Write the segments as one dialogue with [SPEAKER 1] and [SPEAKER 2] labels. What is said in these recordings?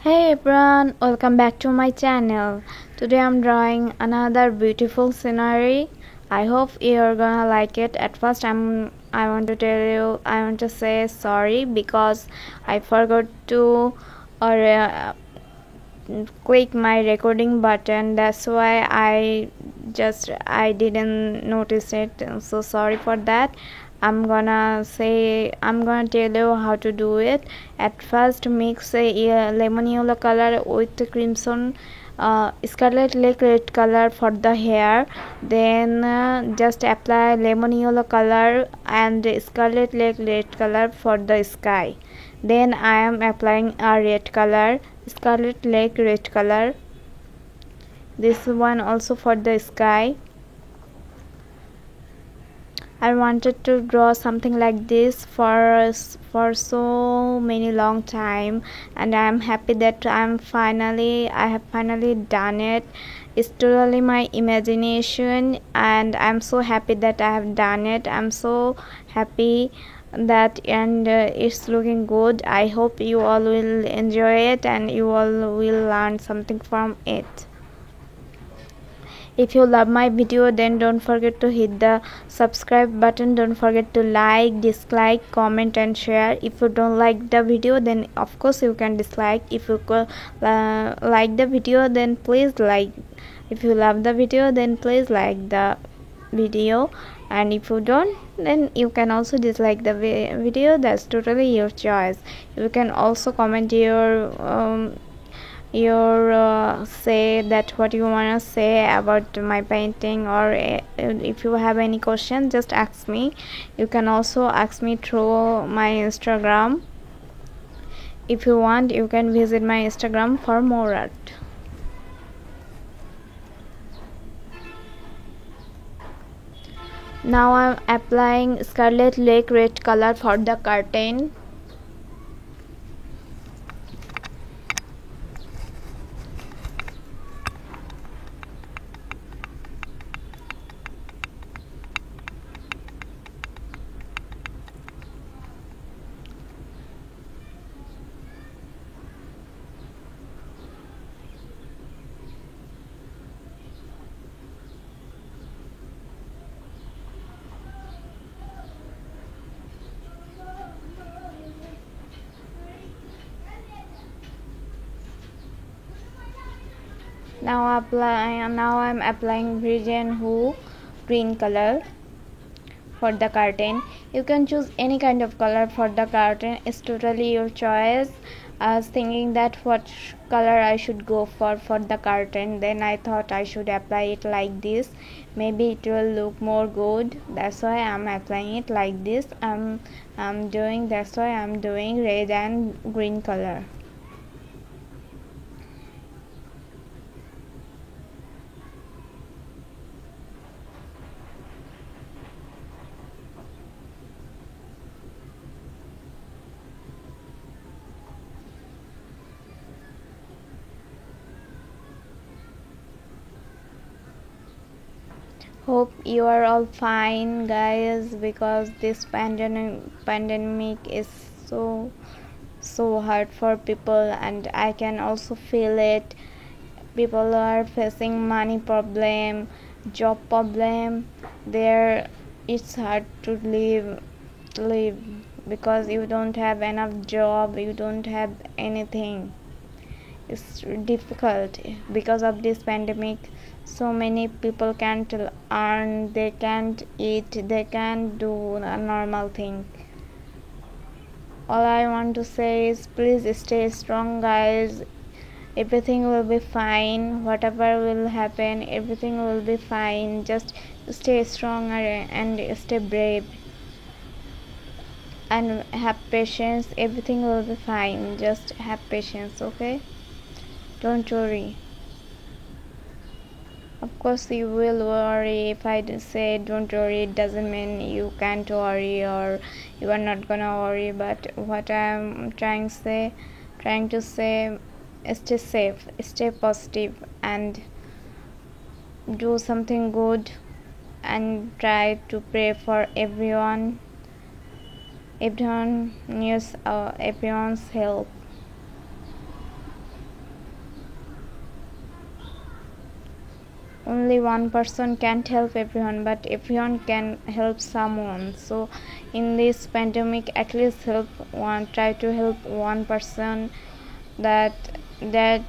[SPEAKER 1] Hey everyone, welcome back to my channel. Today I'm drawing another beautiful scenery. I hope you're gonna like it. At first I want to say sorry because I forgot to or click my recording button. That's why I didn't notice it. So sorry for that. I'm gonna tell you how to do it. At first mix a lemon yellow color with the crimson scarlet lake red color for the hair. Then just apply lemon yellow color and scarlet lake red color for the sky. Then I am applying a red color, scarlet lake red color, this one also for the sky. I wanted to draw something like this for so many long time, and I am happy that I have finally done it. It's totally my imagination, and I'm so happy that I have done it. I'm so happy that and it's looking good. I hope you all will enjoy it and you all will learn something from it. If you love my video, then don't forget to hit the subscribe button. Don't forget to like, dislike, comment and share. If you don't like the video, then of course you can dislike. If you like the video, then please like. If you love the video, then please like the video, and if you don't, then you can also dislike the video. That's totally your choice. You can also comment your say that what you want to say about my painting, or if you have any question, just ask me. You can also ask me through my Instagram. If you want, you can visit my Instagram for more art. Now I'm applying scarlet lake red color for the curtain. Now I'm applying Virgin Who green color for the curtain. You can choose any kind of color for the curtain. It's totally your choice. I was thinking that what color I should go for the curtain. Then I thought I should apply it like this. Maybe it will look more good. That's why I'm applying it like this. That's why I'm doing red and green color. Hope you are all fine, guys, because this pandemic is so hard for people, and I can also feel it. People are facing money problem, job problem. There it's hard to live because you don't have enough job, you don't have anything. It's difficult because of this pandemic. So many people can't earn, they can't eat, they can't do a normal thing. All I want to say is please stay strong, guys. Everything will be fine. Whatever will happen, everything will be fine. Just stay strong and stay brave and have patience. Everything will be fine. Just have patience, okay? Don't worry. Of course you will worry. If I say don't worry, it doesn't mean you can't worry or you are not gonna worry. But what I'm trying to say, stay safe, stay positive, and do something good, and try to pray for everyone. Everyone needs everyone's help. only one person can't help everyone, but everyone can help someone. So in this pandemic, at least try to help one person, that that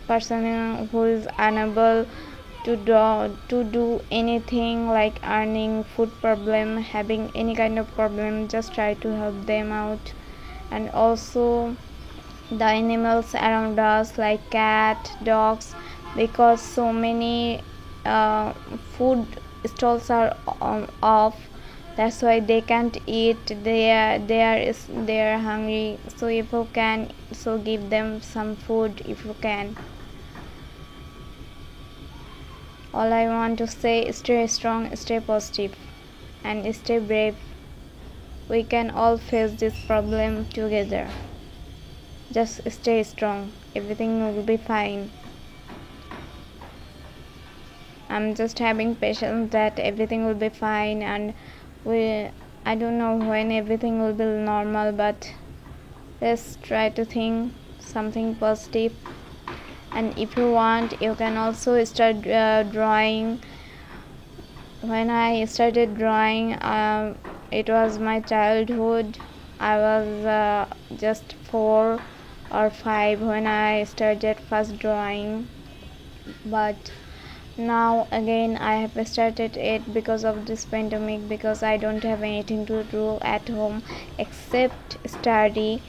[SPEAKER 1] person who is unable to do anything, like earning, food problem, having any kind of problem, just try to help them out. And also the animals around us, like cat, dogs, because so many food stalls are off, that's why they can't eat, they are hungry. So if you can, so give them some food if you can. All I want to say, stay strong, stay positive, and stay brave. We can all face this problem together. Just stay strong, everything will be fine. I'm just having patience that everything will be fine, and I don't know when everything will be normal, but let's try to think something positive. And if you want, you can also start drawing. When I started drawing, it was my childhood. I was just 4 or 5 when I started first drawing, but now again I have started it because of this pandemic, because I don't have anything to do at home except study.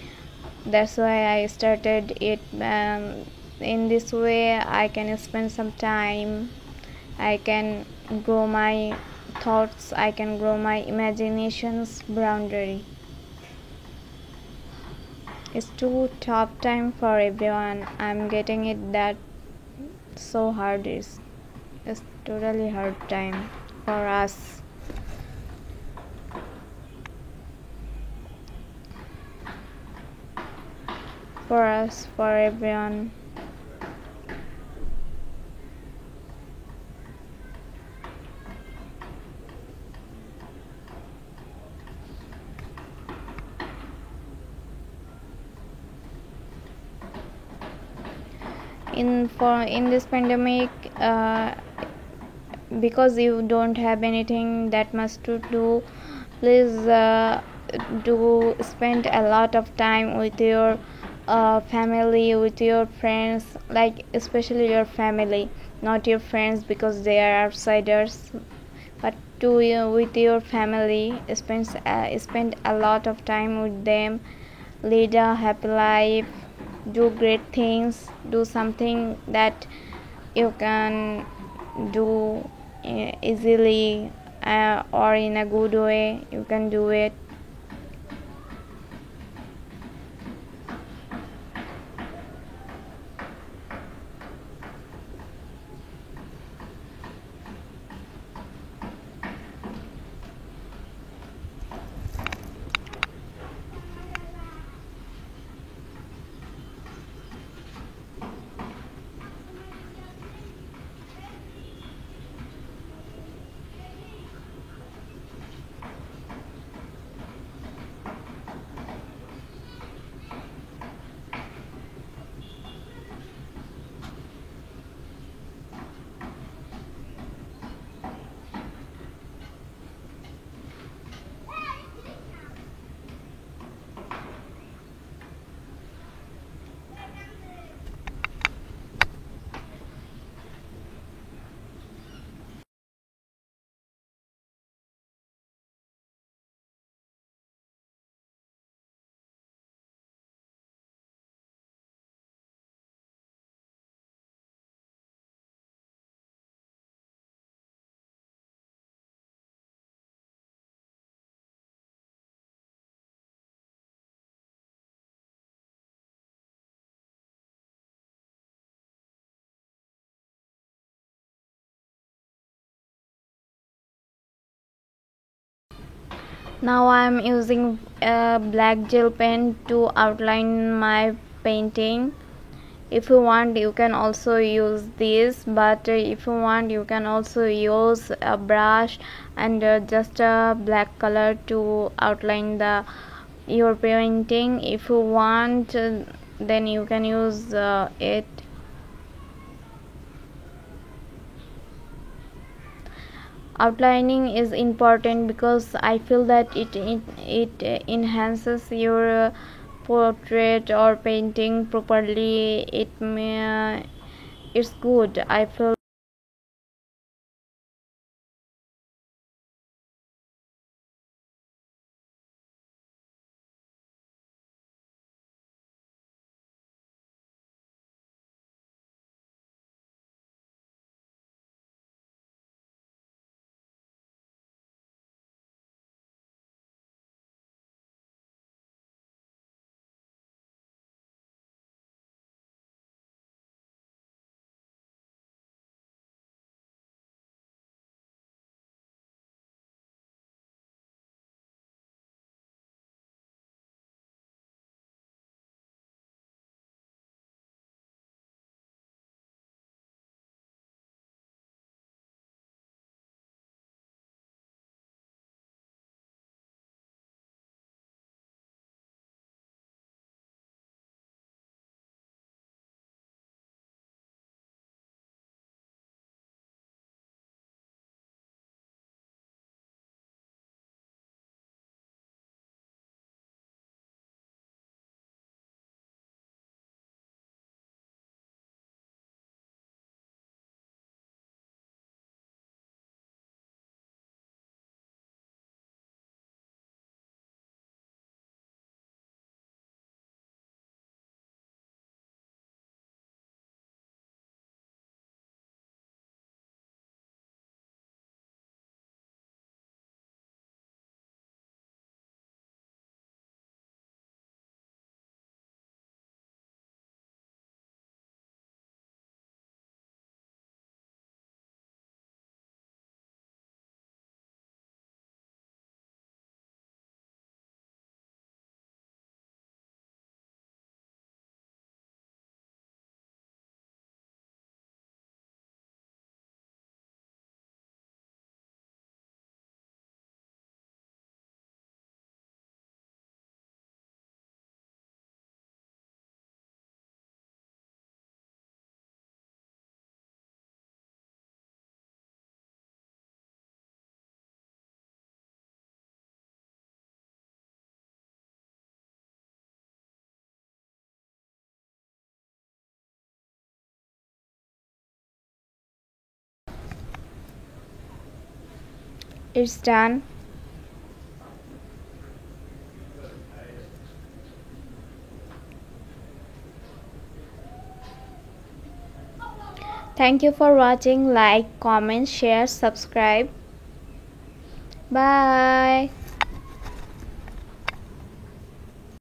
[SPEAKER 1] That's why I started it. In this way I can spend some time, I can grow my thoughts, I can grow my imagination's boundary. It's too tough time for everyone. I'm getting it that so hard is. It's totally hard time for us. For us, for everyone. In this pandemic, because you don't have anything that much to do, please do spend a lot of time with your family, with your friends, like especially your family, not your friends because they are outsiders, but with your family. Spend a lot of time with them, lead a happy life, do great things, do something that you can do easily, or in a good way you can do it. Now I am using a black gel pen to outline my painting. If you want, you can also use this, but if you want, you can also use a brush and just a black color to outline your painting. If you want, then you can use it. Outlining is important because I feel that it enhances your portrait or painting properly. It's good, I feel. It's done. Thank you for watching. Like, comment, share, subscribe. Bye.